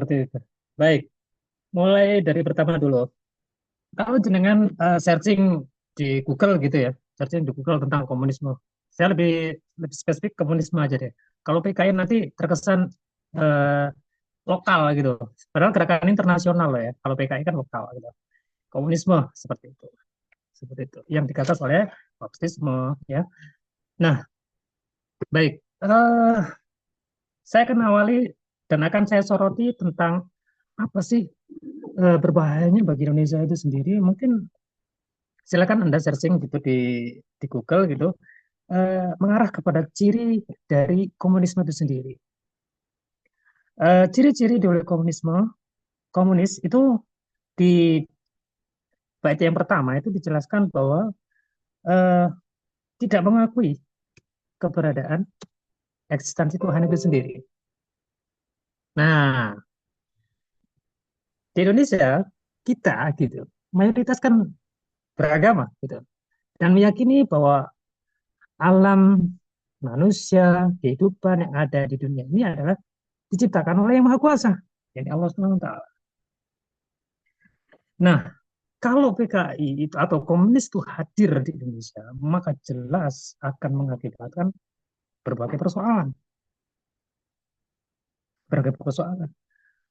Seperti itu. Baik, mulai dari pertama dulu. Kalau jenengan searching di Google gitu ya, searching di Google tentang komunisme. Saya lebih spesifik komunisme aja deh. Kalau PKI nanti terkesan eh, lokal gitu. Padahal gerakan internasional loh ya. Kalau PKI kan lokal gitu. Komunisme seperti itu. Seperti itu. Yang dikatakan oleh Marxisme ya. Nah, baik. Saya akan awali dan akan saya soroti tentang apa sih berbahayanya bagi Indonesia itu sendiri. Mungkin silakan Anda searching gitu di Google gitu, mengarah kepada ciri dari komunisme itu sendiri. Ciri-ciri dari komunis itu di bait yang pertama itu dijelaskan bahwa eh, tidak mengakui keberadaan eksistensi Tuhan itu sendiri. Nah, di Indonesia kita gitu mayoritas kan beragama gitu dan meyakini bahwa alam manusia, kehidupan yang ada di dunia ini adalah diciptakan oleh Yang Maha Kuasa, jadi Allah SWT. Nah, kalau PKI itu atau komunis itu hadir di Indonesia, maka jelas akan mengakibatkan berbagai persoalan, berbagai persoalan.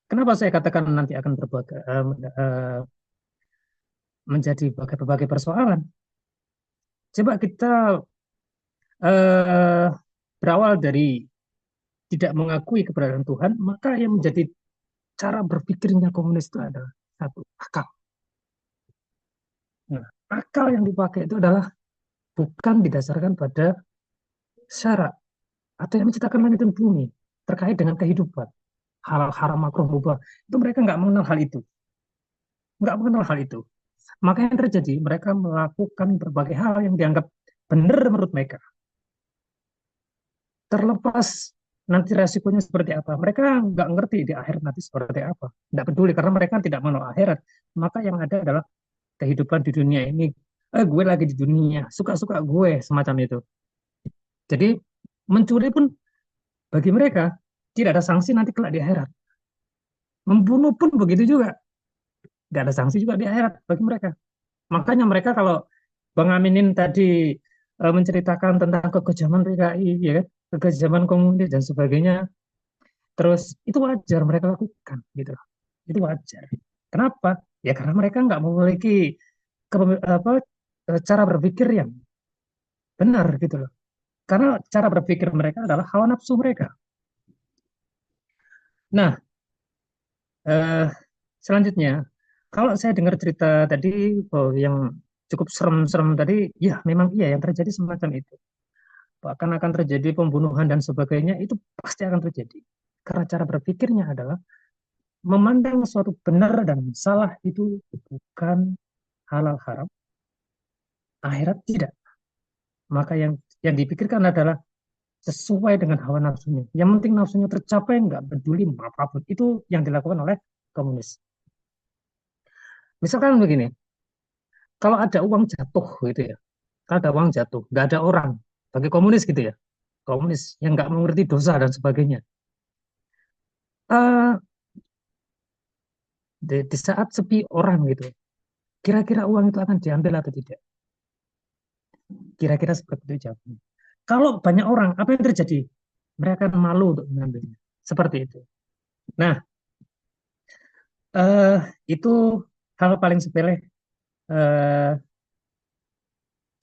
Kenapa saya katakan nanti akan menjadi berbagai persoalan? Coba kita eh, berawal dari tidak mengakui keberadaan Tuhan, maka yang menjadi cara berpikirnya komunis itu adalah satu, akal. Nah, akal yang dipakai itu adalah bukan didasarkan pada syarat atau yang menciptakan langit dan bumi terkait dengan kehidupan, halal haram makruh mubah, itu mereka nggak mengenal hal itu, nggak mengenal hal itu. Maka yang terjadi mereka melakukan berbagai hal yang dianggap benar menurut mereka, terlepas nanti resikonya seperti apa. Mereka nggak ngerti di akhirat nanti seperti apa, nggak peduli karena mereka tidak mengenal akhirat. Maka yang ada adalah kehidupan di dunia ini. Gue lagi di dunia, suka-suka gue semacam itu. Jadi mencuri pun bagi mereka tidak ada sanksi nanti kelak di akhirat. Membunuh pun begitu juga, nggak ada sanksi juga di akhirat bagi mereka. Makanya mereka kalau Bang Aminin tadi menceritakan tentang kekejaman PKI, ya kan, kekejaman komunis dan sebagainya, terus itu wajar mereka lakukan, gitu. Itu wajar. Kenapa? Ya karena mereka nggak memiliki apa, cara berpikir yang benar, gitu loh. Karena cara berpikir mereka adalah hawa nafsu mereka. Nah, eh, selanjutnya, kalau saya dengar cerita tadi oh, yang cukup serem-serem tadi, ya memang iya yang terjadi semacam itu. Bahkan akan terjadi pembunuhan dan sebagainya, itu pasti akan terjadi. Karena cara berpikirnya adalah memandang suatu benar dan salah itu bukan halal haram, akhirat tidak. Maka yang dipikirkan adalah sesuai dengan hawa nafsunya. Yang penting nafsunya tercapai, nggak peduli apapun. Itu yang dilakukan oleh komunis. Misalkan begini, kalau ada uang jatuh gitu ya, kalau ada uang jatuh, nggak ada orang, bagi komunis gitu ya, komunis yang nggak mengerti dosa dan sebagainya. Eh, di saat sepi orang gitu, kira-kira uang itu akan diambil atau tidak? Kira-kira seperti itu jawabnya. Kalau banyak orang, apa yang terjadi? Mereka akan malu untuk mengambilnya. Seperti itu. Nah, eh, itu hal paling sepele eh,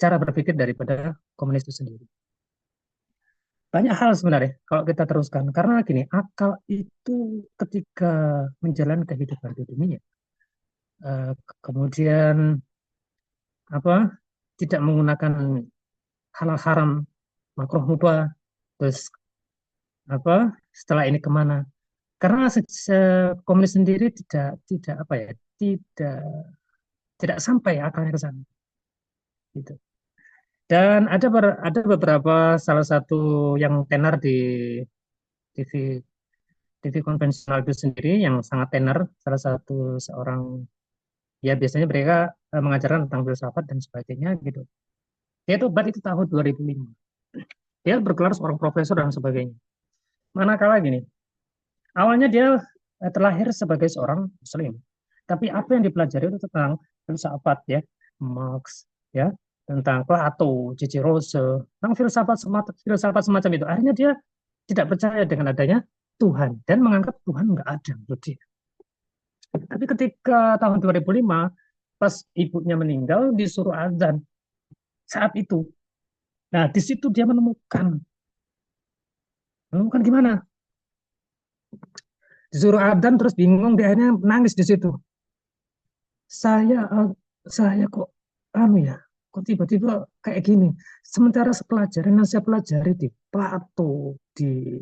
cara berpikir daripada komunis itu sendiri. Banyak hal sebenarnya kalau kita teruskan. Karena gini, akal itu ketika menjalani kehidupan di dunia, eh, kemudian apa tidak menggunakan halal haram, makruh mubah, terus apa setelah ini kemana? Karena komunis sendiri tidak tidak apa ya, tidak tidak sampai akalnya ke sana. Gitu. Dan ada beberapa salah satu yang tenar di TV TV konvensional itu sendiri yang sangat tenar, salah satu seorang ya biasanya mereka mengajarkan tentang filsafat dan sebagainya gitu. Dia itu bat itu tahun 2005. Dia bergelar seorang profesor dan sebagainya. Manakala gini, awalnya dia terlahir sebagai seorang Muslim. Tapi apa yang dipelajari itu tentang filsafat ya, Marx ya, tentang Plato, Cicero, tentang filsafat semacam itu. Akhirnya dia tidak percaya dengan adanya Tuhan dan menganggap Tuhan nggak ada menurut dia. Tapi ketika tahun 2005, pas ibunya meninggal, disuruh azan saat itu. Nah, di situ dia menemukan gimana? Disuruh azan terus bingung, dia akhirnya nangis di situ. Saya saya kok anu ya, kok tiba-tiba kayak gini. Sementara pelajaran yang saya pelajari di Plato, di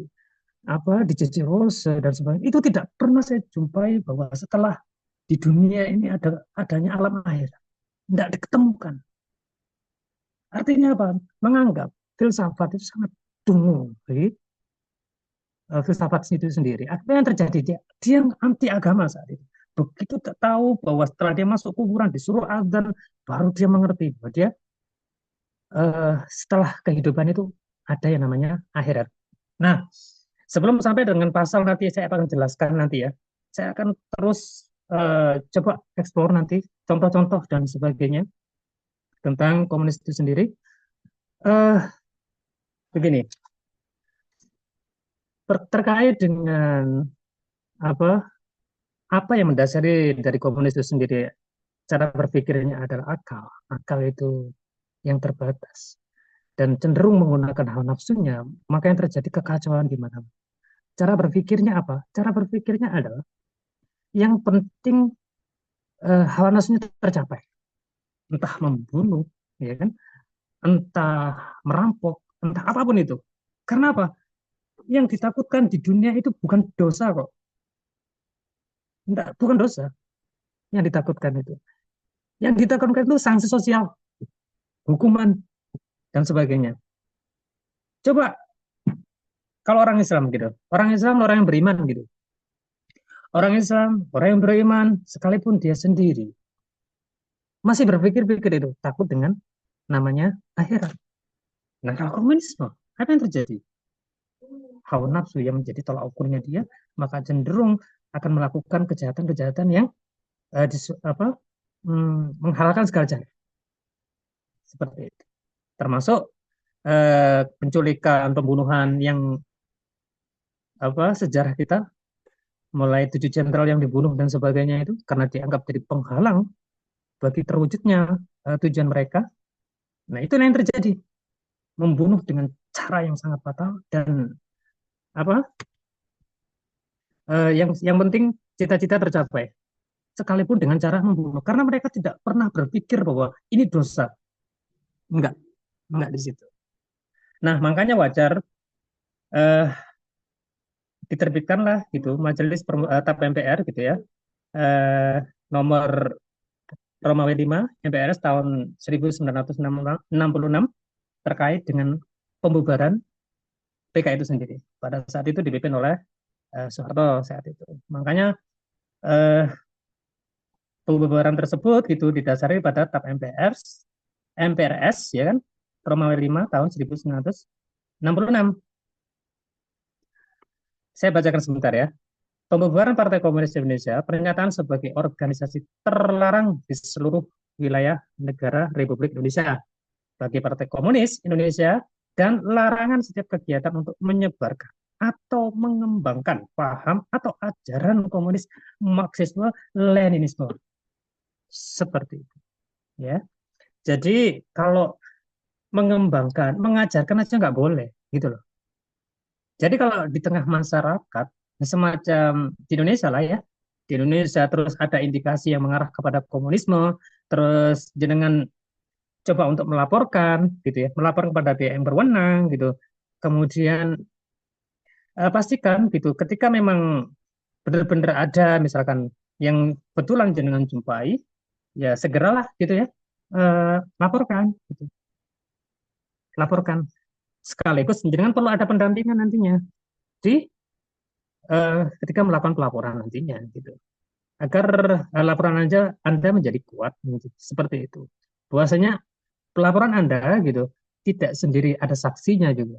di Cicero dan sebagainya, itu tidak pernah saya jumpai bahwa setelah di dunia ini adanya alam akhir. Tidak diketemukan. Artinya apa? Menganggap filsafat itu sangat dungu, filsafat itu sendiri. Apa yang terjadi? Dia anti agama saat itu. Begitu tak tahu bahwa setelah dia masuk kuburan disuruh adzan, baru dia mengerti bahwa dia setelah kehidupan itu ada yang namanya akhirat. Nah, sebelum sampai dengan pasal nanti saya akan jelaskan nanti ya. Saya akan terus coba eksplor nanti contoh-contoh dan sebagainya tentang komunis itu sendiri. eh Begini, terkait dengan apa apa yang mendasari dari komunis itu sendiri, cara berpikirnya adalah akal. Akal itu yang terbatas dan cenderung menggunakan hawa nafsunya, maka yang terjadi kekacauan di mana. Cara berpikirnya apa? Cara berpikirnya adalah yang penting hawa nafsunya tercapai, entah membunuh, ya kan, entah merampok, entah apapun itu. Karena apa? Yang ditakutkan di dunia itu bukan dosa kok, enggak, bukan dosa yang ditakutkan itu. Yang ditakutkan itu sanksi sosial, hukuman dan sebagainya. Coba kalau orang Islam gitu, orang yang beriman gitu, orang Islam, orang yang beriman, sekalipun dia sendiri masih berpikir-pikir itu takut dengan namanya akhirat. Nah, kalau komunisme, apa yang terjadi? Hawa nafsu yang menjadi tolak ukurnya dia, maka cenderung akan melakukan kejahatan-kejahatan yang menghalalkan segala cara seperti itu. Termasuk penculikan, pembunuhan yang sejarah kita mulai 7 jenderal yang dibunuh dan sebagainya itu karena dianggap jadi penghalang bagi terwujudnya tujuan mereka. Nah, itu yang terjadi, membunuh dengan cara yang sangat fatal dan apa yang penting cita-cita tercapai sekalipun dengan cara membunuh karena mereka tidak pernah berpikir bahwa ini dosa. Enggak, enggak di situ. Nah, makanya wajar eh, diterbitkanlah gitu Majelis TAP MPR gitu ya, eh, nomor Romawi 5 MPRS tahun 1966 terkait dengan pembubaran PKI itu sendiri. Pada saat itu dipimpin oleh Soeharto saat itu. Makanya eh, pembubaran tersebut itu didasari pada TAP MPRS ya kan, Romawi 5 tahun 1966. Saya bacakan sebentar ya. Pembubaran Partai Komunis Indonesia, pernyataan sebagai organisasi terlarang di seluruh wilayah negara Republik Indonesia bagi Partai Komunis Indonesia dan larangan setiap kegiatan untuk menyebarkan atau mengembangkan paham atau ajaran komunis, Marxisme, Leninisme. Seperti itu. Ya. Jadi kalau mengembangkan, mengajarkan aja nggak boleh, gitu loh. Jadi kalau di tengah masyarakat, semacam di Indonesia lah ya, di Indonesia terus ada indikasi yang mengarah kepada komunisme, terus jenengan coba untuk melaporkan, gitu ya, melapor kepada pihak yang berwenang, gitu. Kemudian pastikan gitu, ketika memang benar-benar ada misalkan yang betulan jenengan jumpai, ya segeralah gitu ya, laporkan, gitu. Laporkan. Sekaligus jenengan perlu ada pendampingan nantinya di ketika melakukan pelaporan nantinya gitu agar laporan Anda menjadi kuat gitu. Seperti itu bahwasanya pelaporan Anda gitu tidak sendiri, ada saksinya juga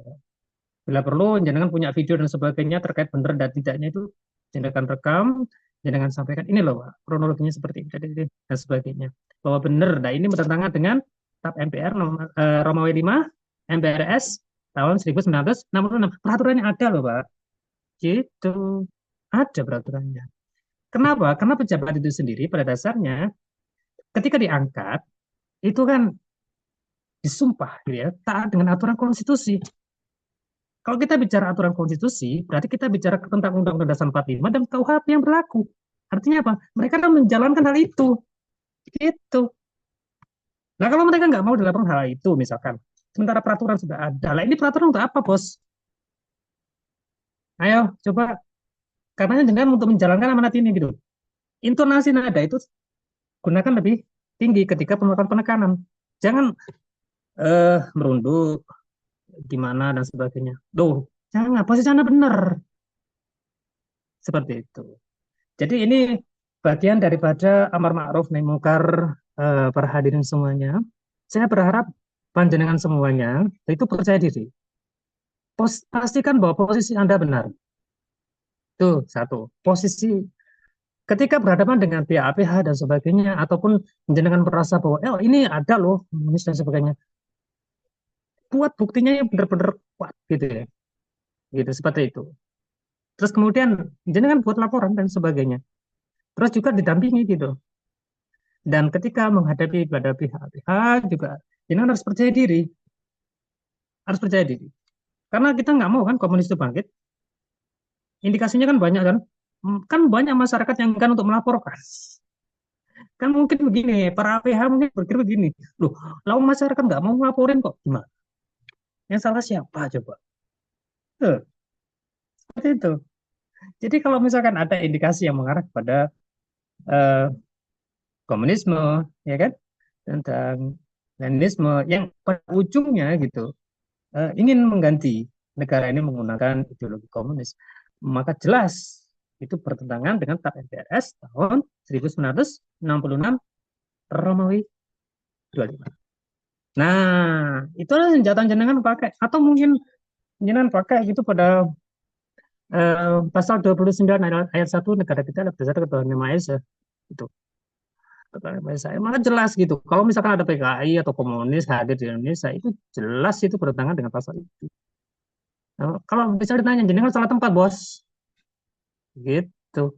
Bila perlu, jenengan punya video dan sebagainya terkait benar dan tidaknya itu jenengan rekam, jenengan sampaikan ini loh Pak, kronologinya seperti ini dan sebagainya. Bahwa benar, nah ini bertentangan dengan TAP MPR nomor Romawi 5 MPRS tahun 1966. Peraturannya ada loh Pak. Gitu. Ada peraturannya. Kenapa? Karena pejabat itu sendiri pada dasarnya ketika diangkat itu kan disumpah gitu ya, taat dengan aturan konstitusi. Kalau kita bicara aturan konstitusi, berarti kita bicara tentang Undang-Undang Dasar 45 dan KUHP yang berlaku. Artinya apa? Mereka kan menjalankan hal itu. Itu. Nah, kalau mereka nggak mau dilakukan hal itu, misalkan, sementara peraturan sudah ada. Lah, ini peraturan untuk apa, Bos? Ayo, coba, katanya jangan untuk menjalankan amanat ini, gitu. Intonasi nada itu gunakan lebih tinggi ketika melakukan penekanan. Jangan merunduk, gimana, dan sebagainya. Duh, jangan, posisi Anda benar. Seperti itu. Jadi ini bagian daripada amar ma'ruf nahi mungkar para hadirin semuanya. Saya berharap panjenengan semuanya itu percaya diri. Pastikan bahwa posisi Anda benar. Itu satu. Posisi ketika berhadapan dengan pihak APH dan sebagainya ataupun panjenengan merasa bahwa ini ada loh dan sebagainya. Buat buktinya yang benar-benar kuat gitu ya. Gitu seperti itu. Terus kemudian jenengan buat laporan dan sebagainya. Terus juga didampingi gitu. Dan ketika menghadapi pada pihak-pihak juga, jangan harus percaya diri, harus percaya diri. Karena kita nggak mau kan komunis itu bangkit. Indikasinya kan banyak kan, kan banyak masyarakat yang kan untuk melaporkan. Kan mungkin begini, para APH mungkin berpikir begini, loh, lalu masyarakat nggak mau melaporin kok, gimana? Yang salah siapa coba? Seperti itu. Jadi kalau misalkan ada indikasi yang mengarah kepada eh, komunisme, ya kan, tentang Leninisme yang pada ujungnya gitu ingin mengganti negara ini menggunakan ideologi komunis, maka jelas itu bertentangan dengan TAP MPRS tahun 1966 Romawi 25. Nah, itulah senjata jenengan pakai atau mungkin jenengan pakai gitu pada pasal 29 ayat 1 negara kita adalah berdasarkan ketuhanan yang Maha Esa. Itu saya malah jelas gitu. Kalau misalkan ada PKI atau komunis hadir di Indonesia itu jelas itu bertentangan dengan pasal itu. Nah, kalau bisa ditanya jenengan salah tempat bos, gitu.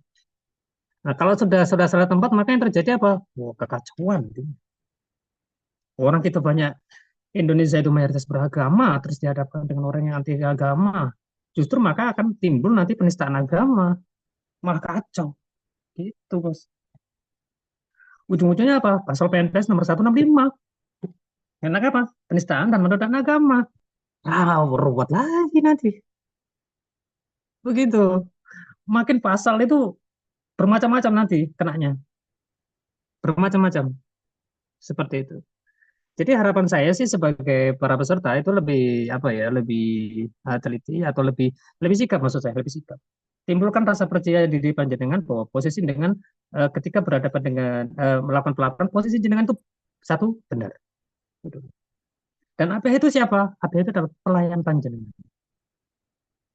Nah kalau sudah salah tempat maka yang terjadi apa? Wah, kekacauan. Orang kita banyak Indonesia itu mayoritas beragama, terus dihadapkan dengan orang yang anti agama, justru maka akan timbul nanti penistaan agama, malah kacau. Gitu bos. Ujung-ujungnya apa? Pasal PNPS nomor 165. Enak apa? Penistaan dan menodaan agama. Ruwet lagi nanti. Begitu. Makin pasal itu bermacam-macam nanti kenanya. Bermacam-macam. Seperti itu. Jadi harapan saya sih sebagai para peserta itu lebih apa ya, lebih teliti atau lebih lebih sikap maksud saya, lebih sikap. Timbulkan rasa percaya diri panjenengan bahwa posisi dengan ketika berhadapan dengan melakukan pelaporan posisi jenengan itu satu benar. Gitu. Dan APH itu siapa? APH itu adalah pelayan panjenengan.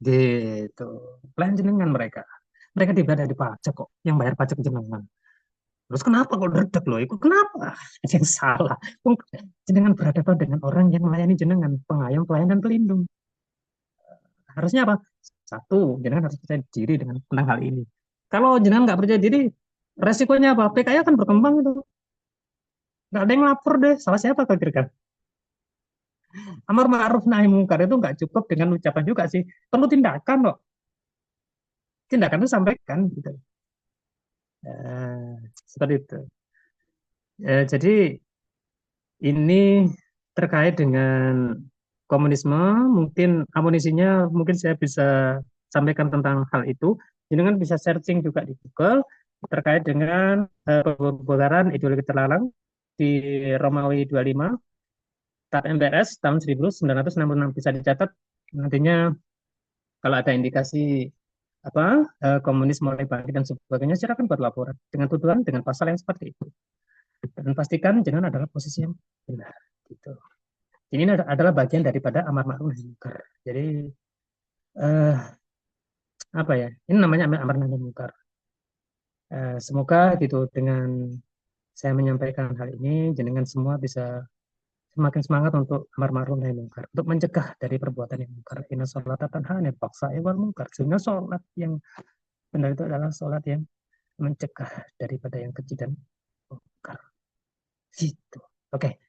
Gitu. Pelayan jenengan mereka. Mereka dibayar dari pajak kok, yang bayar pajak jenengan. Terus kenapa kok redek loh? Itu kenapa? Yang salah. Jenengan berhadapan dengan orang yang melayani jenengan, pengayom, pelayan, dan pelindung. Harusnya apa? Satu, jenengan harus percaya diri dengan tentang hal ini. Kalau jenengan nggak percaya diri, resikonya apa? PKI akan berkembang itu. Nggak ada yang lapor deh. Salah siapa kira-kira? Amar ma'ruf nahi mungkar itu nggak cukup dengan ucapan juga sih. Perlu tindakan kok. Tindakan itu sampaikan gitu. Seperti itu. Jadi ini terkait dengan komunisme, mungkin amunisinya mungkin saya bisa sampaikan tentang hal itu. Jangan bisa searching juga di Google terkait dengan pembubaran ideologi terlarang di Romawi 25 TAP MPRS tahun 1966 bisa dicatat nantinya kalau ada indikasi apa komunis mulai bangkit dan sebagainya silakan buat laporan dengan tuduhan dengan pasal yang seperti itu dan pastikan jangan adalah posisi yang benar gitu. Ini adalah bagian daripada amar ma'ruf nahi munkar. Jadi eh, apa ya? Ini namanya amar nahi mungkar. Semoga gitu dengan saya menyampaikan hal ini, jenengan semua bisa semakin semangat untuk amar ma'ruf nahi mungkar, untuk mencegah dari perbuatan yang mungkar. Inna sholata tanha 'anil fahsya'i wal munkar. Sehingga sholat yang benar itu adalah sholat yang mencegah daripada yang keji dan mungkar. Gitu. Oke.